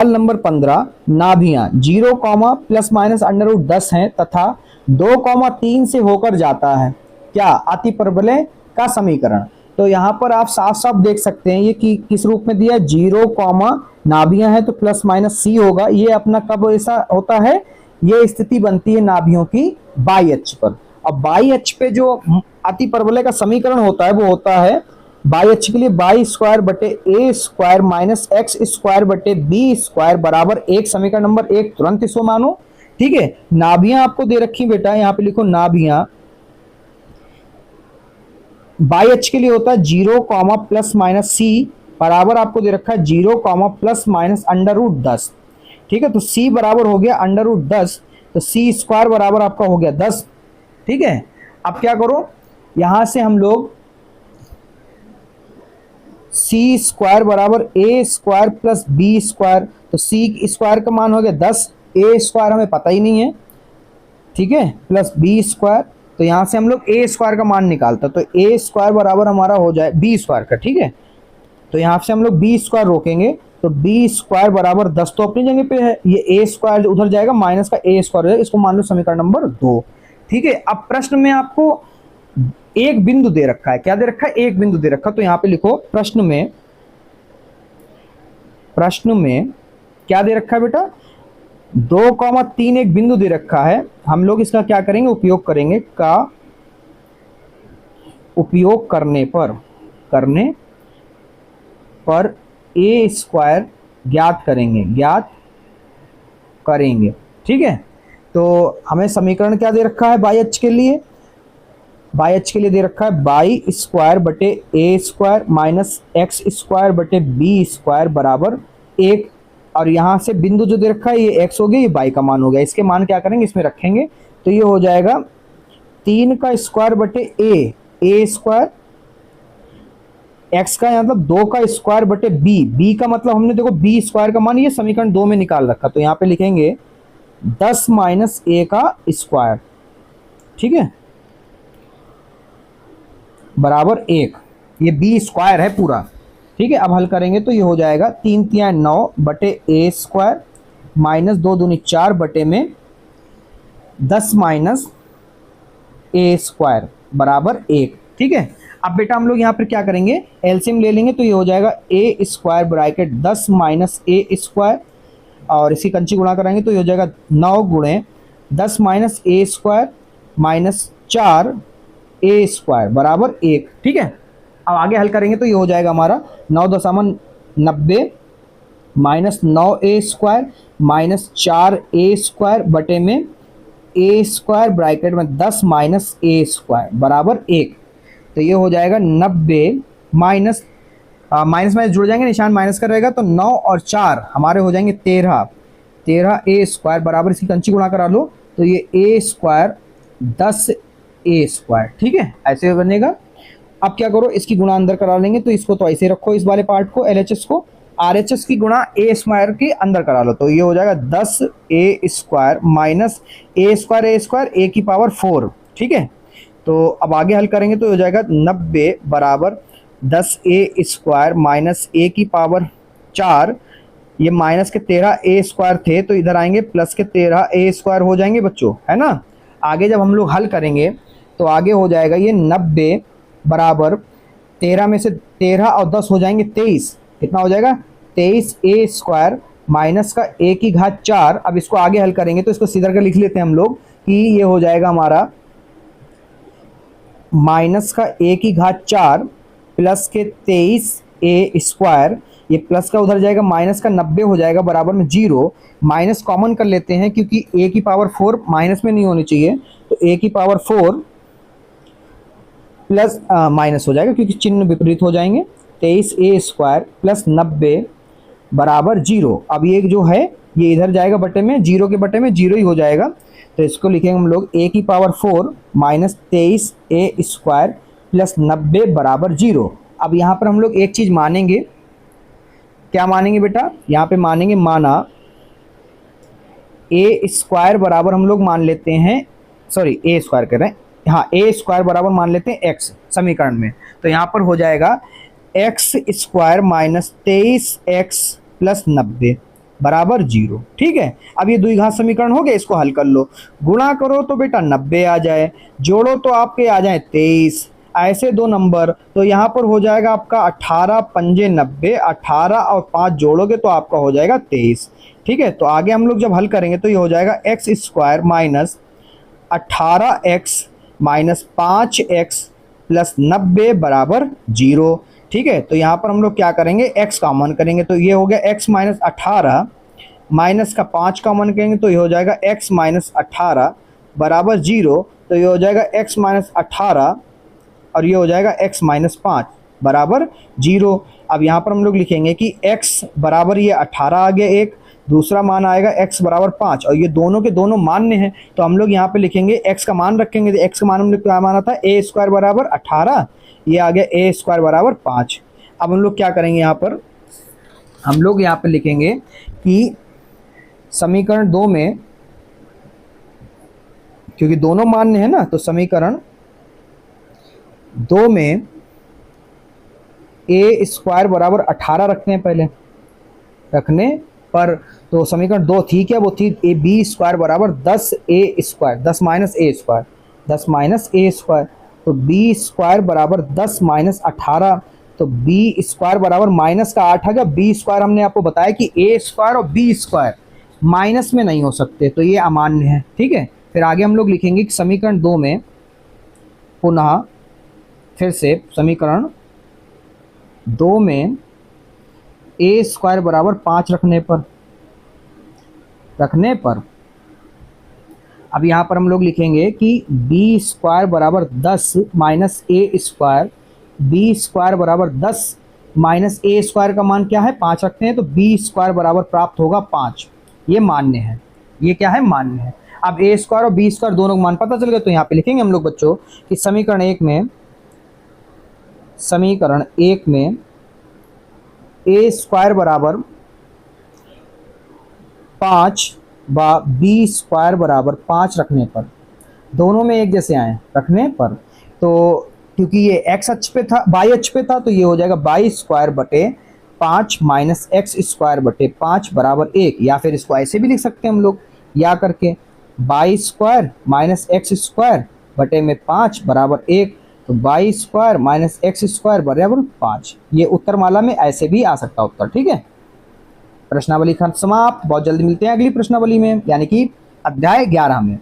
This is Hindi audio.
सवाल नंबर 15, नाभियां 0 प्लस माइनस अंडर रूट 10 है तथा 2, 3 से होकर जाता है, क्या अति परवलय का समीकरण। तो यहाँ पर आप साफ साफ देख सकते हैं ये कि किस रूप में दिया है, 0, नाभियां है तो प्लस माइनस सी होगा। ये अपना कब ऐसा होता है, ये स्थिति बनती है नाभियों की बाई अक्ष पर। अब बाई अक्ष पे जो अति परवलय का समीकरण होता है वो होता है बाई अक्ष के लिए बाई स्क्वायर बटे ए स्क्वायर माइनस एक्स स्क्वायर बटे बी स्क्वायर बराबर 1। समीकरण नंबर 1 तुरंत इसको मानो। ठीक है, नाभियां आपको दे रखी बेटा, यहां पे लिखो नाभियां बाई अक्ष के लिए होता है 0, प्लस माइनस सी बराबर आपको दे रखा है 0, प्लस माइनस अंडर रूट 10। ठीक है, तो सी बराबर हो गया अंडर रूट 10, तो सी स्क्वायर बराबर आपका हो गया 10। ठीक है, अब क्या करो, यहां से हम लोग सी स्क्वायर बराबर ए स्क्वायर प्लस बी स्क्वायर, तो सी स्क्वायर का मान हो गया 10, ए स्क्वायर हमें पता ही नहीं है, ठीक है, प्लस बी स्क्वायर, तो यहां से हम लोग ए स्क्वायर का मान निकालते, तो ए स्क्वायर बराबर हमारा हो जाए बी स्क्वायर का। ठीक है, तो यहां से हम लोग बी स्क्वायर रोकेंगे, तो बी स्क्वायर बराबर 10 तो अपनी जगह पे है, ये ए स्क्वायर उधर जाएगा, माइनस का ए स्क्वायर हो जाएगा, इसको मान लो समीकरण नंबर 2। ठीक है, अब प्रश्न में आपको एक बिंदु दे रखा है, क्या दे रखा है, एक बिंदु दे रखा, तो यहां पे लिखो प्रश्न में क्या दे रखा है बेटा, 2, 3 एक बिंदु दे रखा है। हम लोग इसका क्या करेंगे, उपयोग करेंगे, का उपयोग करने पर ए स्क्वायर ज्ञात करेंगे। ठीक है, तो हमें समीकरण क्या दे रखा है बाई अक्ष के लिए, बाई अक्ष के लिए दे रखा है बाई स्क्वायर बटे ए स्क्वायर माइनस एक्स स्क्वायर बटे बी स्क्वायर बराबर 1। और यहां से बिंदु जो दे रखा है ये एक्स हो गया, ये बाई का मान हो गया, इसके मान क्या करेंगे, इसमें रखेंगे, तो ये हो जाएगा 3 का स्क्वायर बटे ए स्क्वायर, एक्स का मतलब 2 का स्क्वायर बटे बी का मतलब हमने देखो बी स्क्वायर का मान ये समीकरण 2 में निकाल रखा, तो यहाँ पे लिखेंगे 10 माइनस ए का स्क्वायर। ठीक है, बराबर 1, ये बी स्क्वायर है पूरा। ठीक है, अब हल करेंगे तो ये हो जाएगा 3 तिया 9 बटे ए स्क्वायर माइनस 2 दूनी 4 बटे में 10 माइनस ए स्क्वायर बराबर 1। ठीक है, अब बेटा हम लोग यहाँ पर क्या करेंगे, एलसीएम ले लेंगे, तो ये हो जाएगा ए स्क्वायर ब्रैकेट 10 माइनस ए स्क्वायर, और इसकी कंची गुणा कराएंगे तो ये हो जाएगा 9 गुणे 10 माइनस ए स्क्वायर माइनस 4 ए स्क्वायर बराबर 1। ठीक है, अब आगे हल करेंगे तो ये हो जाएगा हमारा 9×90 माइनस 9 ए स्क्वायर माइनस 4 ए स्क्वायर बटे में ए स्क्वायर ब्रैकेट में 10 माइनस ए स्क्वायर बराबर 1। तो ये हो जाएगा 90 माइनस माइनस जुड़ जाएंगे, निशान माइनस का रहेगा, तो 9 और 4 हमारे हो जाएंगे 13 ए स्क्वायर बराबर, इसकी कंची गुणा करा लो, तो ये ए स्क्वायर 10 ए स्क्वायर। ठीक है, ऐसे बनेगा। अब क्या करो, इसकी गुणा अंदर करा लेंगे, तो इसको तो ऐसे रखो, इस वाले पार्ट को एलएचएस को, आरएचएस की गुणा ए स्क्वायर के अंदर करा लो, तो ये हो जाएगा 10 ए स्क्वायर माइनस ए स्क्वायर ए की पावर 4। ठीक है, तो अब आगे हल करेंगे तो हो जाएगा 90 बराबर 10 ए स्क्वायर माइनस ए की पावर 4, ये माइनस के 13 ए स्क्वायर थे, तो इधर आएंगे प्लस के 13 ए स्क्वायर हो जाएंगे बच्चों, है ना। आगे जब हम लोग हल करेंगे तो आगे हो जाएगा ये 90 बराबर 13 में से 13 और 10 हो जाएंगे 23, कितना हो जाएगा 23 ए स्क्वायर माइनस का ए की घात 4। अब इसको आगे हल करेंगे तो इसको सीधा कर लिख लेते हैं हम लोग कि ये हो जाएगा हमारा माइनस का ए की घात 4 प्लस के 23 ए स्क्वायर, ये प्लस का उधर जाएगा, माइनस का 90 हो जाएगा बराबर में 0, माइनस कॉमन कर लेते हैं क्योंकि ए की पावर 4 माइनस में नहीं होनी चाहिए, तो ए की पावर 4 प्लस माइनस हो जाएगा क्योंकि चिन्ह विपरीत हो जाएंगे, 23 ए स्क्वायर प्लस 90 बराबर 0। अब ये जो है ये इधर जाएगा बटे में, 0 के बटे में 0 ही हो जाएगा, तो इसको लिखेंगे हम लोग ए की पावर 4 माइनस 23 ए स्क्वायर प्लस 90 बराबर 0। अब यहाँ पर हम लोग एक चीज़ मानेंगे, क्या मानेंगे बेटा, यहाँ पे मानेंगे, माना ए स्क्वायर बराबर हम लोग मान लेते हैं, सॉरी ए स्क्वायर कर रहे हैं, हाँ ए स्क्वायर बराबर मान लेते हैं एक्स समीकरण में, तो यहाँ पर हो जाएगा x square minus 23 x plus 90। बराबर 0। ठीक है, अब ये द्विघात समीकरण हो गया, इसको हल कर लो। गुणा करो तो बेटा 90 आ जाए, जोड़ो तो आपके आ जाए 23, ऐसे दो नंबर, तो यहाँ पर हो जाएगा आपका 18 पंजे 90, 18 और 5 जोड़ोगे तो आपका हो जाएगा 23। ठीक है, तो आगे हम लोग जब हल करेंगे तो ये हो जाएगा x square minus 18x minus 5x plus 90 बराबर 0। ठीक है, तो यहाँ पर हम लोग क्या करेंगे, x कॉमन करेंगे तो ये हो गया x माइनस 18 माइनस का 5 कॉमन करेंगे तो ये हो जाएगा x माइनस 18 बराबर 0। तो ये हो जाएगा x माइनस 18 और ये हो जाएगा x माइनस 5 बराबर 0। अब यहाँ पर हम लोग लिखेंगे कि x बराबर ये 18 आ गया एक, दूसरा मान आएगा x बराबर 5 और ये दोनों के दोनों मान्य हैं, तो हम लोग यहाँ पे लिखेंगे x का मान रखेंगे। तो x का मान हम लोग क्या माना था, a स्क्वायर बराबर 18, ये आ गया a स्क्वायर बराबर 5। अब हम लोग क्या करेंगे, यहाँ पर हम लोग यहाँ पे लिखेंगे कि समीकरण 2 में, क्योंकि दोनों मान्य है ना, तो समीकरण 2 में a स्क्वायर बराबर 18 रखते हैं पहले, रखने पर तो समीकरण 2 थी क्या, वो थी ए बी स्क्वायर बराबर 10 ए स्क्वायर, 10 माइनस ए स्क्वायर, 10 माइनस ए स्क्वायर, तो बी स्क्वायर बराबर 10 माइनस 18, तो बी स्क्वायर बराबर माइनस का 8 आ गया। बी स्क्वायर हमने आपको बताया कि ए स्क्वायर और बी स्क्वायर माइनस में नहीं हो सकते, तो ये अमान्य है। ठीक है, फिर आगे हम लोग लिखेंगे कि समीकरण 2 में पुनः फिर से समीकरण 2 में ए स्क्वायर बराबर 5 रखने पर अब यहाँ पर हम लोग लिखेंगे कि बी स्क्वायर बराबर 10 माइनस ए स्क्वायर, बी स्क्वायर बराबर 10 माइनस ए स्क्वायर का मान क्या है, 5 रखते हैं, तो बी स्क्वायर बराबर प्राप्त होगा 5। ये मान्य है, ये क्या है, मान्य है। अब ए स्क्वायर और बी स्क्वायर दोनों का मान पता चल गया, तो यहाँ पे लिखेंगे हम लोग बच्चों कि समीकरण 1 में ए स्क्वायर बराबर 5 व बी स्क्वायर बराबर 5 रखने पर, दोनों में एक जैसे आए रखने पर, तो क्योंकि ये एक्स अक्ष पे था, वाई अक्ष पे था, तो ये हो जाएगा वाई स्क्वायर बटे 5 माइनस एक्स स्क्वायर बटे 5 बराबर 1, या फिर इसको ऐसे भी लिख सकते हैं हम लोग या करके, y square minus x square बटे में 5 बराबर 1, तो y square minus x square बराबर 5। ये उत्तर माला में ऐसे भी आ सकता उत्तर। ठीक है, प्रश्नावली खत्म समाप्त। बहुत जल्दी मिलते हैं अगली प्रश्नावली में, यानी कि अध्याय 11 में।